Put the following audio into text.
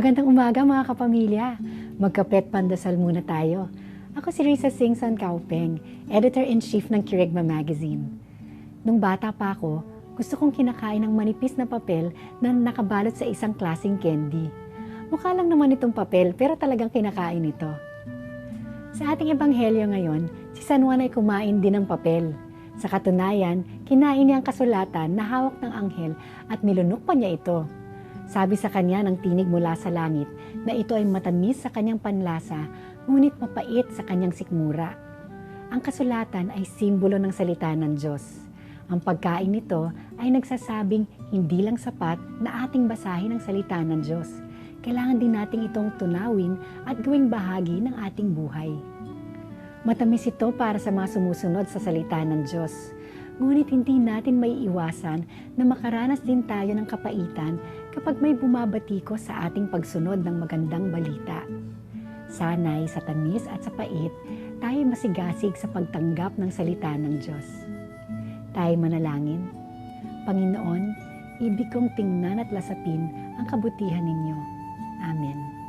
Magandang umaga mga kapamilya. Magkapet pandasal muna tayo. Ako si Risa Singson Kaupeng, Editor-in-Chief ng Kirigma Magazine. Nung bata pa ako, gusto kong kinakain ng manipis na papel na nakabalot sa isang klaseng candy. Mukha lang naman itong papel pero talagang kinakain ito. Sa ating ebanghelyo ngayon, si San Juan ay kumain din ng papel. Sa katunayan, kinain niya ang kasulatan na hawak ng anghel at nilunok pa niya ito. Sabi sa kanya ng tinig mula sa langit na ito ay matamis sa kanyang panlasa, ngunit mapait sa kanyang sikmura. Ang kasulatan ay simbolo ng salita ng Diyos. Ang pagkain nito ay nagsasabing hindi lang sapat na ating basahin ang salita ng Diyos. Kailangan din nating itong tunawin at gawing bahagi ng ating buhay. Matamis ito para sa mga sumusunod sa salita ng Diyos. Ngunit hindi natin maiiwasan na makaranas din tayo ng kapaitan kapag may bumabatiko sa ating pagsunod ng magandang balita. Sana'y sa tamis at sa pait, tayo masigasig sa pagtanggap ng salita ng Diyos. Tayo manalangin. Panginoon, ibig kong tingnan at lasapin ang kabutihan ninyo. Amen.